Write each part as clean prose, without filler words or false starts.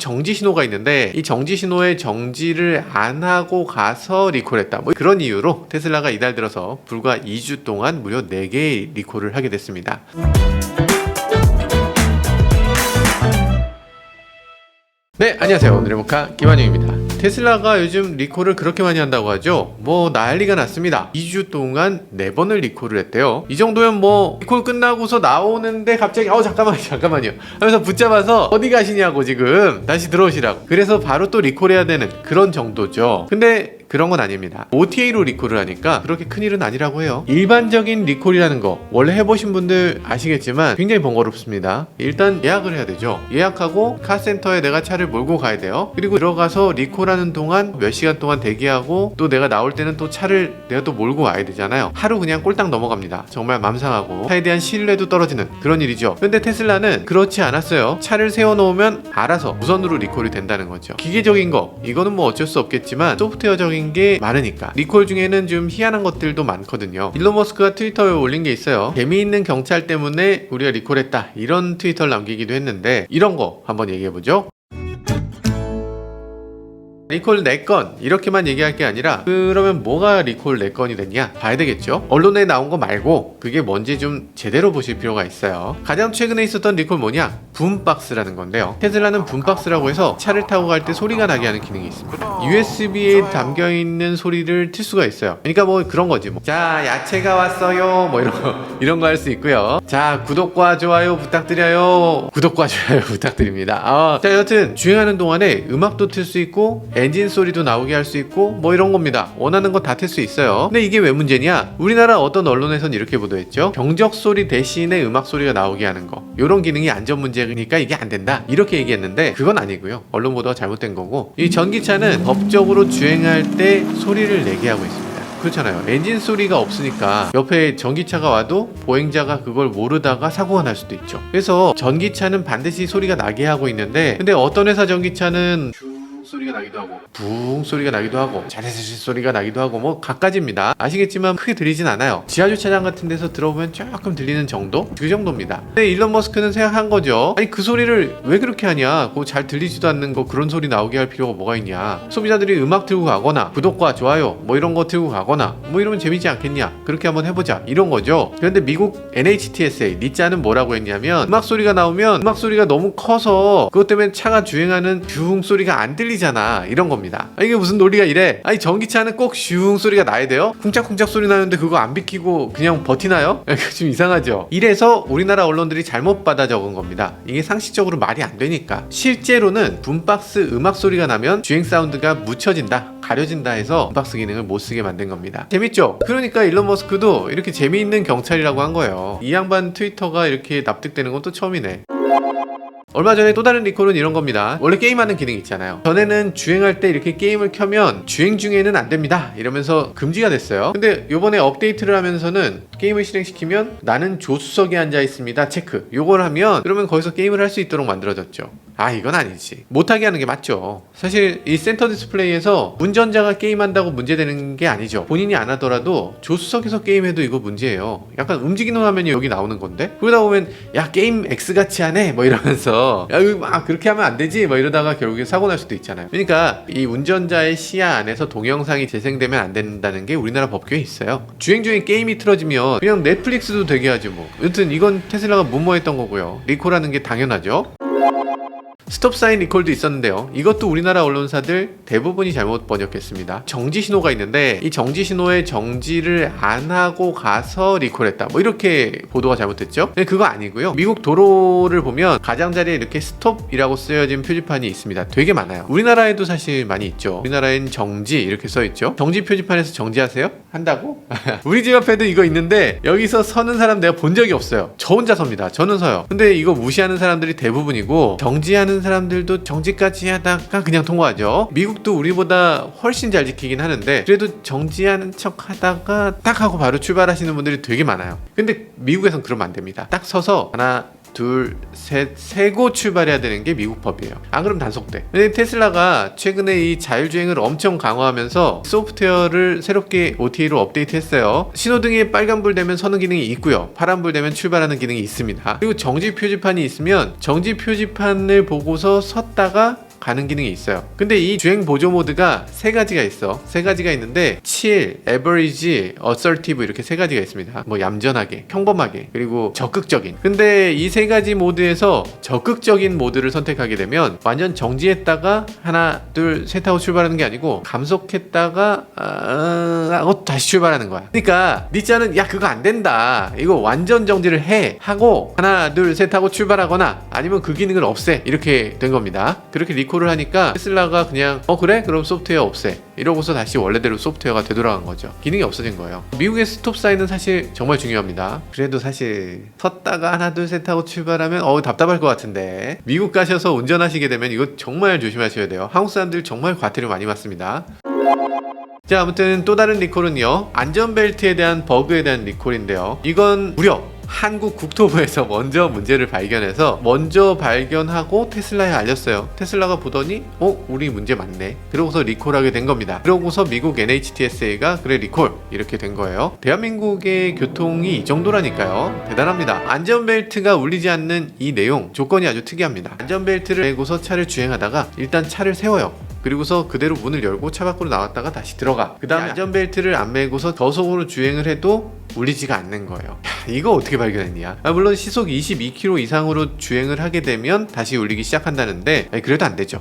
정지 신호가 있는데 이 정지 신호에 정지를 안 하고 가서 리콜했다. 뭐 그런 이유로 테슬라가 이달 들어서 불과 2주 동안 무려 4개의 리콜을 하게 됐습니다. 네, 안녕하세요. 오늘의 모카 김한영입니다. 테슬라가 요즘 리콜을 그렇게 많이 한다고 하죠. 뭐 난리가 났습니다. 2주 동안 4번을 리콜을 했대요. 이 정도면 뭐 리콜 끝나고서 나오는데 갑자기 잠깐만요 하면서 붙잡아서 어디 가시냐고 지금 다시 들어오시라고. 그래서 바로 또 리콜해야 되는 그런 정도죠. 근데 그런 건 아닙니다. OTA로 리콜을 하니까 그렇게 큰일은 아니라고 해요. 일반적인 리콜이라는 거 원래 해보신 분들 아시겠지만 굉장히 번거롭습니다. 일단 예약을 해야 되죠. 예약하고 카센터에 내가 차를 몰고 가야 돼요. 그리고 들어가서 리콜하는 동안 몇 시간 동안 대기하고 또 내가 나올 때는 또 차를 내가 또 몰고 와야 되잖아요. 하루 그냥 꼴딱 넘어갑니다. 정말 맘상하고 차에 대한 신뢰도 떨어지는 그런 일이죠. 근데 테슬라는 그렇지 않았어요. 차를 세워놓으면 알아서 무선으로 리콜이 된다는 거죠. 기계적인 거 이거는 뭐 어쩔 수 없겠지만 소프트웨어적인 게 많으니까. 리콜 중에는 좀 희한한 것들도 많거든요. 일론 머스크가 트위터에 올린 게 있어요. 재미있는 경찰 때문에 우리가 리콜했다 이런 트위터를 남기기도 했는데 이런 거 한번 얘기해보죠. 리콜 4건 이렇게만 얘기할 게 아니라 그러면 뭐가 리콜 4건이 됐냐 봐야 되겠죠. 언론에 나온 거 말고 그게 뭔지 좀 제대로 보실 필요가 있어요. 가장 최근에 있었던 리콜 뭐냐? 붐박스라는 건데요. 테슬라는 붐박스라고 해서 차를 타고 갈 때 소리가 나게 하는 기능이 있습니다. USB에 담겨있는 소리를 틀 수가 있어요. 그러니까 뭐 그런 거지 뭐. 자, 야채가 왔어요 뭐 이런 거 할 수 있고요. 자, 구독과 좋아요 부탁드려요. 구독과 좋아요 부탁드립니다. 자, 여튼 주행하는 동안에 음악도 틀 수 있고 엔진 소리도 나오게 할 수 있고 뭐 이런 겁니다. 원하는 거 다 틀 수 있어요. 근데 이게 왜 문제냐? 우리나라 어떤 언론에선 이렇게 보도했죠. 경적 소리 대신에 음악 소리가 나오게 하는 거. 이런 기능이 안전 문제니까 이게 안 된다. 이렇게 얘기했는데 그건 아니고요. 언론 보도가 잘못된 거고 이 전기차는 법적으로 주행할 때 소리를 내게 하고 있습니다. 그렇잖아요. 엔진 소리가 없으니까 옆에 전기차가 와도 보행자가 그걸 모르다가 사고가 날 수도 있죠. 그래서 전기차는 반드시 소리가 나게 하고 있는데 근데 어떤 회사 전기차는 소리가 나기도 하고 붕 소리가 나기도 하고 자세시 소리가 나기도 하고 뭐 각가지입니다. 아시겠지만 크게 들리진 않아요. 지하주차장 같은 데서 들어보면 조금 들리는 정도? 그 정도입니다. 근데 일론 머스크는 생각한 거죠. 아니 그 소리를 왜 그렇게 하냐? 그거 잘 들리지도 않는 거 그런 소리 나오게 할 필요가 뭐가 있냐? 소비자들이 음악 틀고 가거나 구독과 좋아요 뭐 이런 거 틀고 가거나 뭐 이러면 재미지 않겠냐? 그렇게 한번 해보자 이런 거죠. 그런데 미국 NHTSA 니짜는 뭐라고 했냐면 음악 소리가 나오면 음악 소리가 너무 커서 그것 때문에 차가 주행하는 뷰웅 소리가 안 들리잖아 이런 겁니다. 이게 무슨 논리가 이래? 아니 전기차는 꼭 슈웅 소리가 나야 돼요? 쿵짝쿵짝 소리 나는데 그거 안 비키고 그냥 버티나요? 좀 이상하죠. 이래서 우리나라 언론들이 잘못 받아 적은 겁니다. 이게 상식적으로 말이 안 되니까. 실제로는 붐박스 음악 소리가 나면 주행 사운드가 묻혀진다 가려진다 해서 붐박스 기능을 못 쓰게 만든 겁니다. 재밌죠? 그러니까 일론 머스크도 이렇게 재미있는 경찰이라고 한 거예요. 이 양반 트위터가 이렇게 납득되는 건 또 처음이네. 얼마 전에 또 다른 리콜은 이런 겁니다. 원래 게임하는 기능이 있잖아요. 전에는 주행할 때 이렇게 게임을 켜면 주행 중에는 안 됩니다 이러면서 금지가 됐어요. 근데 요번에 업데이트를 하면서는 게임을 실행시키면 나는 조수석에 앉아 있습니다 체크 요걸 하면 그러면 거기서 게임을 할 수 있도록 만들어졌죠. 이건 아니지. 못하게 하는 게 맞죠. 사실 이 센터 디스플레이에서 운전자가 게임한다고 문제되는 게 아니죠. 본인이 안 하더라도 조수석에서 게임해도 이거 문제예요. 약간 움직이는 화면이 여기 나오는 건데 그러다 보면 야 게임 X같이 하네 뭐 이러면서 야 이거 막 그렇게 하면 안 되지 뭐 이러다가 결국에 사고 날 수도 있잖아요. 그러니까 이 운전자의 시야 안에서 동영상이 재생되면 안 된다는 게 우리나라 법규에 있어요. 주행 중에 게임이 틀어지면 그냥 넷플릭스도 되게 하지 뭐. 여튼 이건 테슬라가 무모했던 거고요. 리콜하는 게 당연하죠. 스톱 사인 리콜도 있었는데요. 이것도 우리나라 언론사들 대부분이 잘못 번역했습니다. 정지 신호가 있는데 이 정지 신호에 정지를 안 하고 가서 리콜했다 뭐 이렇게 보도가 잘못됐죠. 근데 그거 아니고요. 미국 도로를 보면 가장자리에 이렇게 스톱이라고 쓰여진 표지판이 있습니다. 되게 많아요. 우리나라에도 사실 많이 있죠. 우리나라엔 정지 이렇게 써있죠. 정지 표지판에서 정지하세요? 한다고? 우리 집 앞에도 이거 있는데 여기서 서는 사람 내가 본 적이 없어요. 저 혼자 섭니다. 저는 서요. 근데 이거 무시하는 사람들이 대부분이고 정지하는 사람들도 정지까지 하다가 그냥 통과하죠. 미국도 우리보다 훨씬 잘 지키긴 하는데 그래도 정지하는 척 하다가 딱 하고 바로 출발하시는 분들이 되게 많아요. 근데 미국에선 그러면 안 됩니다. 딱 서서 하나 둘, 셋, 세고 출발해야 되는 게 미국 법이에요. 안 그러면 단속돼. 근데 테슬라가 최근에 이 자율주행을 엄청 강화하면서 소프트웨어를 새롭게 OTA로 업데이트했어요. 신호등에 빨간불 되면 서는 기능이 있고요. 파란불 되면 출발하는 기능이 있습니다. 그리고 정지 표지판이 있으면 정지 표지판을 보고서 섰다가 가는 기능이 있어요. 근데 이 주행 보조 모드가 세 가지가 있어. 세 가지가 있는데 chill, average, assertive 이렇게 세 가지가 있습니다. 뭐 얌전하게, 평범하게, 그리고 적극적인. 근데 이 세 가지 모드에서 적극적인 모드를 선택하게 되면 완전 정지했다가 하나 둘 셋 하고 출발하는 게 아니고 감속했다가 하고 다시 출발하는 거야. 그러니까 니 차는 야 그거 안 된다, 이거 완전 정지를 해 하고 하나 둘 셋 하고 출발하거나 아니면 그 기능을 없애, 이렇게 된 겁니다. 그렇게 리콜을 하니까 테슬라가 그냥 그래? 그럼 소프트웨어 없애 이러고서 다시 원래대로 소프트웨어가 되돌아간 거죠. 기능이 없어진 거예요. 미국의 스톱 사인은 사실 정말 중요합니다. 그래도 사실 섰다가 하나 둘 셋 하고 출발하면 답답할 것 같은데, 미국 가셔서 운전하시게 되면 이거 정말 조심하셔야 돼요. 한국 사람들 정말 과태료 많이 맞습니다. 자, 아무튼 또 다른 리콜은요, 안전벨트에 대한 버그에 대한 리콜인데요, 이건 무려 한국 국토부에서 먼저 문제를 발견해서 먼저 발견하고 테슬라에 알렸어요. 테슬라가 보더니 우리 문제 맞네, 그러고서 리콜하게 된 겁니다. 그러고서 미국 NHTSA가 그래 리콜 이렇게 된 거예요. 대한민국의 교통이 이 정도라니까요. 대단합니다. 안전벨트가 울리지 않는 이 내용 조건이 아주 특이합니다. 안전벨트를 매고서 차를 주행하다가 일단 차를 세워요. 그리고서 그대로 문을 열고 차 밖으로 나왔다가 다시 들어가. 그 다음에 안전벨트를 안 매고서 저속으로 주행을 해도 울리지가 않는 거예요. 이거 어떻게 발견했냐? 물론 시속 22km 이상으로 주행을 하게 되면 다시 울리기 시작한다는데 그래도 안 되죠.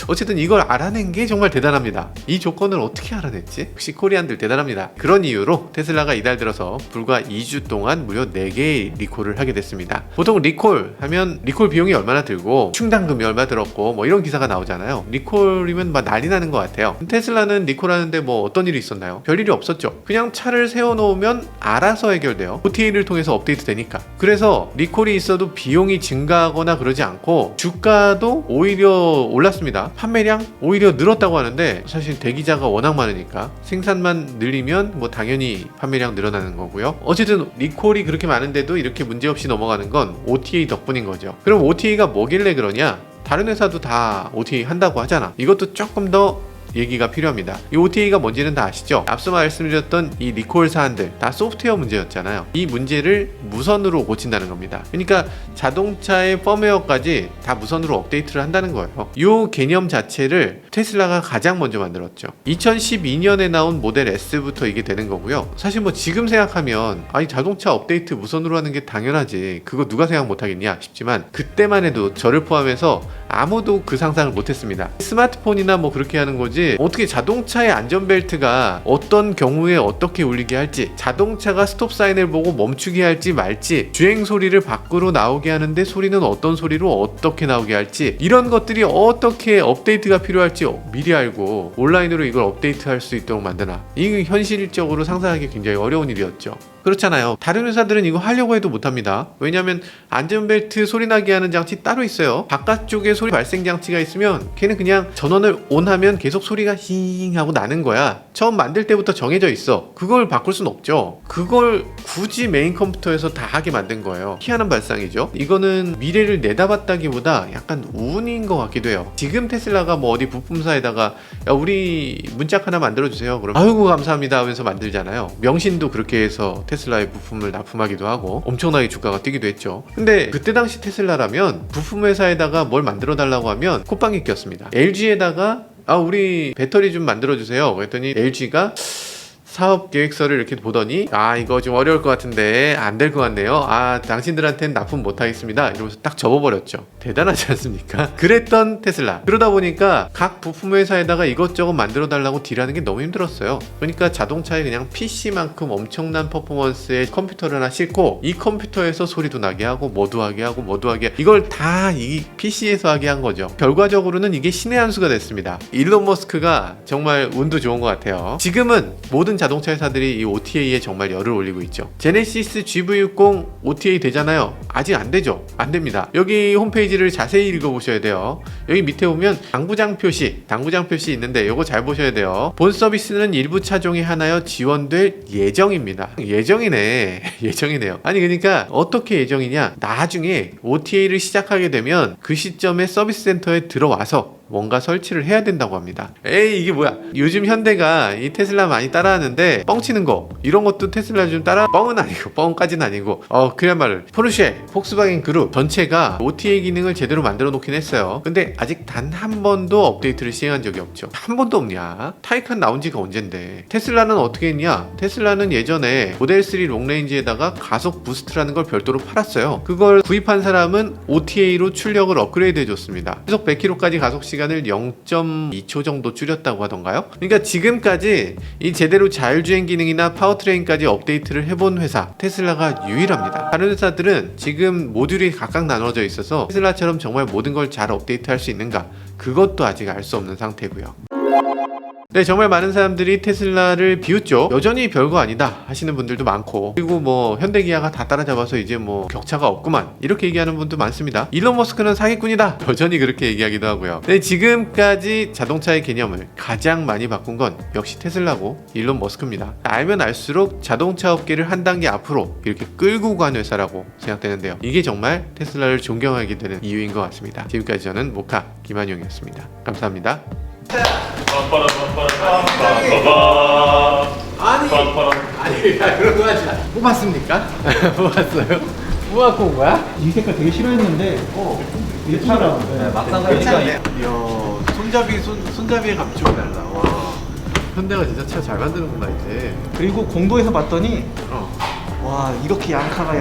어쨌든 이걸 알아낸 게 정말 대단합니다. 이 조건을 어떻게 알아냈지? 역시 코리안들 대단합니다. 그런 이유로 테슬라가 이달 들어서 불과 2주 동안 무려 4개의 리콜을 하게 됐습니다. 보통 리콜 하면 리콜 비용이 얼마나 들고 충당금이 얼마 들었고 뭐 이런 기사가 나오잖아요. 리콜이면 막 난리 나는 것 같아요. 테슬라는 리콜하는데 뭐 어떤 일이 있었나요? 별일이 없었죠. 그냥 차를 세워놓으면 알아서 해결돼요. OTA를 통해서 업데이트 되니까. 그래서 리콜이 있어도 비용이 증가하거나 그러지 않고 주가도 오히려 올랐습니다. 판매량 오히려 늘었다고 하는데 사실 대기자가 워낙 많으니까 생산만 늘리면 뭐 당연히 판매량 늘어나는 거고요. 어쨌든 리콜이 그렇게 많은데도 이렇게 문제없이 넘어가는 건 OTA 덕분인 거죠. 그럼 OTA가 뭐길래 그러냐? 다른 회사도 다 OTA 한다고 하잖아. 이것도 조금 더 얘기가 필요합니다. 이 OTA가 뭔지는 다 아시죠? 앞서 말씀드렸던 이 리콜 사안들 다 소프트웨어 문제였잖아요. 이 문제를 무선으로 고친다는 겁니다. 그러니까 자동차의 펌웨어까지 다 무선으로 업데이트를 한다는 거예요. 이 개념 자체를 테슬라가 가장 먼저 만들었죠. 2012년에 나온 모델 S부터 이게 되는 거고요. 사실 뭐 지금 생각하면 자동차 업데이트 무선으로 하는 게 당연하지, 그거 누가 생각 못하겠냐 싶지만 그때만 해도 저를 포함해서 아무도 그 상상을 못했습니다. 스마트폰이나 뭐 그렇게 하는 거지 어떻게 자동차의 안전벨트가 어떤 경우에 어떻게 울리게 할지, 자동차가 스톱 사인을 보고 멈추게 할지 말지, 주행 소리를 밖으로 나오게 하는데 소리는 어떤 소리로 어떻게 나오게 할지, 이런 것들이 어떻게 업데이트가 필요할지 미리 알고 온라인으로 이걸 업데이트할 수 있도록 만드나, 이게 현실적으로 상상하기 굉장히 어려운 일이었죠. 그렇잖아요. 다른 회사들은 이거 하려고 해도 못합니다. 왜냐하면 안전벨트 소리 나게 하는 장치 따로 있어요. 바깥쪽에 소리 발생 장치가 있으면 걔는 그냥 전원을 온하면 계속 소리가 힝 하고 나는 거야. 처음 만들 때부터 정해져 있어. 그걸 바꿀 순 없죠. 그걸 굳이 메인 컴퓨터에서 다 하게 만든 거예요. 희한한 발상이죠. 이거는 미래를 내다봤다기보다 약간 운인 것 같기도 해요. 지금 테슬라가 뭐 어디 부품사에다가 야 우리 문짝 하나 만들어주세요, 그럼 아이고 감사합니다 하면서 만들잖아요. 명신도 그렇게 해서 테슬라의 부품을 납품하기도 하고 엄청나게 주가가 뛰기도 했죠. 근데 그때 당시 테슬라라면 부품 회사에다가 뭘 만들어 달라고 하면 콧방귀 꼈습니다. LG에다가 우리 배터리 좀 만들어주세요 그랬더니 LG가 사업 계획서를 이렇게 보더니 이거 좀 어려울 것 같은데 안 될 것 같네요. 당신들한테는 납품 못하겠습니다 이러면서 딱 접어버렸죠. 대단하지 않습니까? 그랬던 테슬라. 그러다 보니까 각 부품 회사에다가 이것저것 만들어 달라고 딜하는 게 너무 힘들었어요. 그러니까 자동차에 그냥 PC만큼 엄청난 퍼포먼스의 컴퓨터를 하나 싣고 이 컴퓨터에서 소리도 나게 하고 뭐도 하게 하고 이걸 다 이 PC에서 하게 한 거죠. 결과적으로는 이게 신의 한 수가 됐습니다. 일론 머스크가 정말 운도 좋은 것 같아요. 지금은 모든 자동차 회사들이 이 OTA에 정말 열을 올리고 있죠. 제네시스 GV60 OTA 되잖아요. 아직 안 되죠. 안 됩니다. 여기 홈페이지를 자세히 읽어보셔야 돼요. 여기 밑에 보면 당구장 표시 있는데 이거 잘 보셔야 돼요. 본 서비스는 일부 차종에 하나여 지원될 예정입니다. 예정이네요. 아니 그러니까 어떻게 예정이냐, 나중에 OTA를 시작하게 되면 그 시점에 서비스 센터에 들어와서 뭔가 설치를 해야 된다고 합니다. 에이 이게 뭐야, 요즘 현대가 이 테슬라 많이 따라하는데 뻥치는 거 이런 것도 테슬라 좀 따라, 뻥은 아니고 뻥까지는 아니고 그야말로 포르쉐, 폭스바겐 그룹 전체가 OTA 기능을 제대로 만들어 놓긴 했어요. 근데 아직 단 한 번도 업데이트를 시행한 적이 없죠. 한 번도 없냐? 타이칸 나온 지가 언젠데. 테슬라는 어떻게 했냐? 테슬라는 예전에 모델 3 롱레인지에다가 가속 부스트라는 걸 별도로 팔았어요. 그걸 구입한 사람은 OTA로 출력을 업그레이드 해줬습니다. 시속 100km까지 가속 시간을 0.2초 정도 줄였다고 하던가요? 그러니까 지금까지 이 제대로 자율주행 기능이나 파워트레인까지 업데이트를 해본 회사 테슬라가 유일합니다. 다른 회사들은 지금 모듈이 각각 나눠져 있어서 테슬라처럼 정말 모든 걸 잘 업데이트할 수 있는가, 그것도 아직 알 수 없는 상태고요. 네, 정말 많은 사람들이 테슬라를 비웃죠. 여전히 별거 아니다 하시는 분들도 많고, 그리고 뭐 현대기아가 다 따라잡아서 이제 뭐 격차가 없구만 이렇게 얘기하는 분도 많습니다. 일론 머스크는 사기꾼이다 여전히 그렇게 얘기하기도 하고요. 네, 지금까지 자동차의 개념을 가장 많이 바꾼 건 역시 테슬라고 일론 머스크입니다. 알면 알수록 자동차 업계를 한 단계 앞으로 이렇게 끌고 간 회사라고 생각되는데요. 이게 정말 테슬라를 존경하게 되는 이유인 것 같습니다. 지금까지 저는 모카 김한용이었습니다. 감사합니다. 아니 그런 거 하지 마. 뽑았습니까? 뽑았어요? 뽑았고 온 거야? 이 색깔 되게 싫어했는데 이게 차라 네, 막상 가니까 이야, 손잡이의 감촉이 달라. 와, 현대가 진짜 차 잘 만드는구나 이제. 그리고 공도에서 봤더니 와 이렇게 양카가